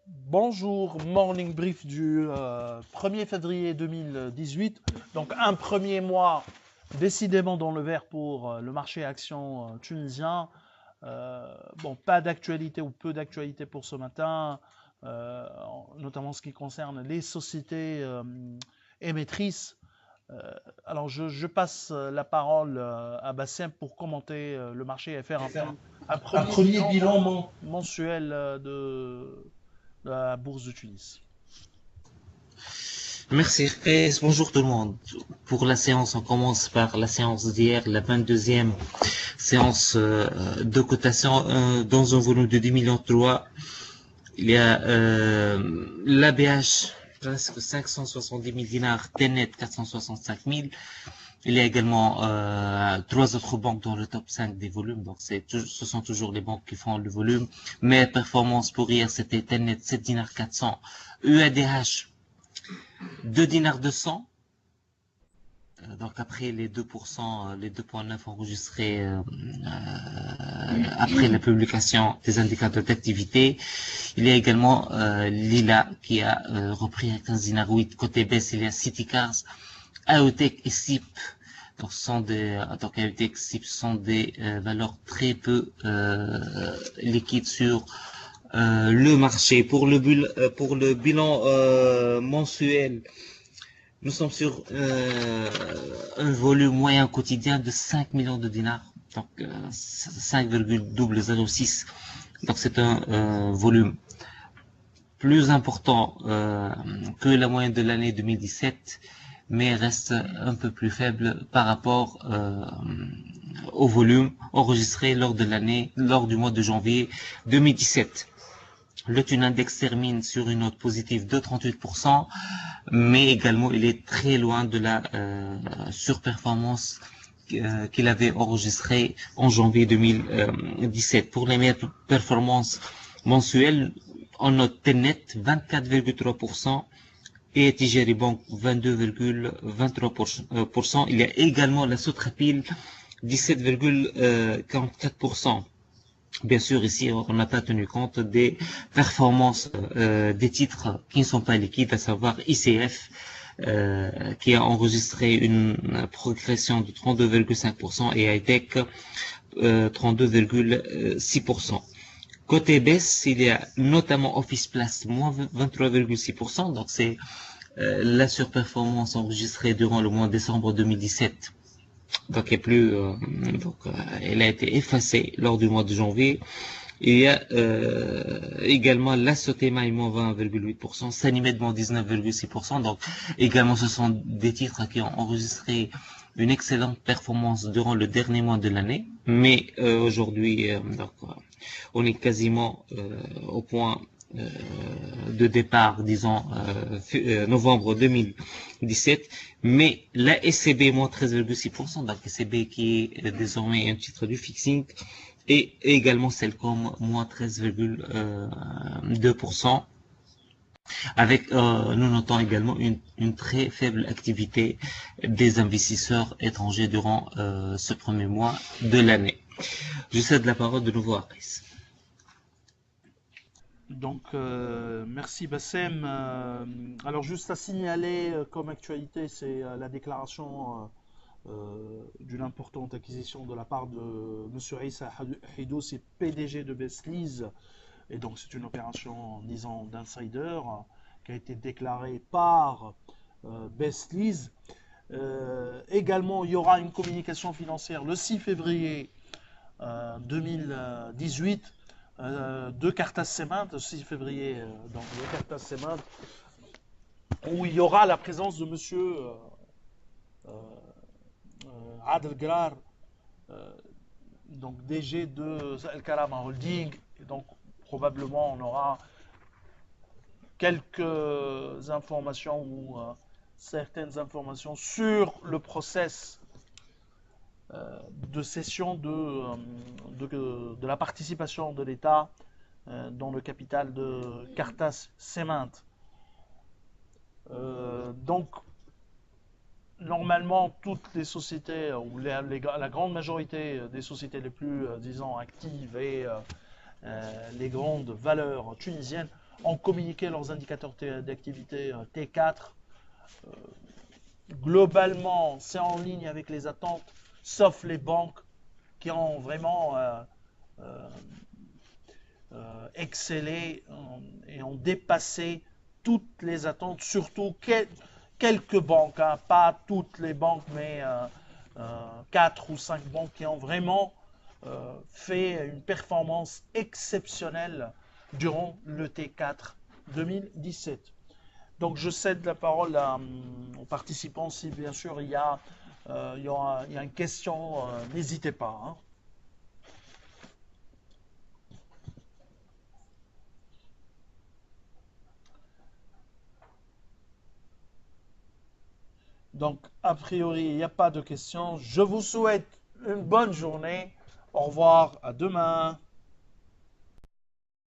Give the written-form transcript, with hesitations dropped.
Bonjour, morning brief du 1er février 2018. Donc un premier mois décidément dans le vert pour le marché actions tunisien. Bon, pas d'actualité ou peu d'actualité pour ce matin, notamment en ce qui concerne les sociétés émettrices. Euh, alors je passe la parole à Bassem pour commenter le marché et faire un Un premier premier bilan bilan mensuel de la bourse de Tunis. Merci Rez, bonjour tout le monde. Pour la séance, on commence par la séance d'hier, la 22e séance de cotation dans un volume de 10 millions de droits. Il y a l'ABH, presque 570 000 dinars, Tenet 465 000. Il y a également trois autres banques dans le top 5 des volumes, donc ce sont toujours les banques qui font le volume. Mais performance pour hier, c'était Tenet 7 dinars 400, UADH 2 dinars 200. Donc après les 2%, les 2,9 enregistrés après la publication des indicateurs d'activité. Il y a également Lila qui a repris à 15 dinars 8. Côté baisse, il y a Citycars, AETEC et SIP. Donc, AETEC et SIP sont des valeurs très peu liquides sur le marché. Pour le bilan mensuel, nous sommes sur un volume moyen quotidien de 5 millions de dinars, donc 5,006. Donc c'est un volume plus important que la moyenne de l'année 2017, mais reste un peu plus faible par rapport au volume enregistré lors du mois de janvier 2017. Le Thun Index termine sur une note positive de 38%, mais également il est très loin de la surperformance qu'il avait enregistrée en janvier 2017. Pour les meilleures performances mensuelles, on note Tenet 24,3% et Tijeri Bank 22,23%. Il y a également la Sotrapil 17,44%. Bien sûr, ici, on n'a pas tenu compte des performances des titres qui ne sont pas liquides, à savoir ICF, qui a enregistré une progression de 32,5% et Hightech 32,6%. Côté baisse, il y a notamment Office Place, moins 23,6%, donc c'est la surperformance enregistrée durant le mois de décembre 2017. Donc, elle a été effacée lors du mois de janvier. Il y a également la Sotema moins 20,8%, Sanimed moins 19,6%. Donc également ce sont des titres qui ont enregistré une excellente performance durant le dernier mois de l'année. Mais aujourd'hui, on est quasiment au point de départ, disons novembre 2017, mais la SCB moins 13,6%, donc SCB qui est désormais un titre du fixing, et également Cellcom moins 13,2%, avec nous notons également une très faible activité des investisseurs étrangers durant ce premier mois de l'année. Je cède la parole de nouveau à Chris. Donc, merci Bassem. Alors, juste à signaler comme actualité, c'est la déclaration d'une importante acquisition de la part de M. Issa Hidoussi, PDG de Besliz. Et donc, c'est une opération, disons, d'insider qui a été déclarée par Besliz. Également, il y aura une communication financière le 6 février 2018 de Cartas Cement, le 6 février, donc de Cartas Cement, où il y aura la présence de monsieur Adel Grar, donc DG de El Karama Holding. Et donc, probablement, on aura quelques informations ou certaines informations sur le process de cession de la participation de l'État dans le capital de Cartas Cement. Donc, normalement, toutes les sociétés, ou la grande majorité des sociétés les plus, disons, actives et les grandes valeurs tunisiennes ont communiqué leurs indicateurs d'activité T4. Globalement, c'est en ligne avec les attentes, sauf les banques qui ont vraiment excellé et ont dépassé toutes les attentes, surtout quelques banques, hein, pas toutes les banques, mais 4 ou 5 banques qui ont vraiment fait une performance exceptionnelle durant le T4 2017. Donc je cède la parole aux participants si bien sûr il y a, une question, n'hésitez pas, hein. Donc a priori il n'y a pas de questions. Je vous souhaite une bonne journée. Au revoir, à demain.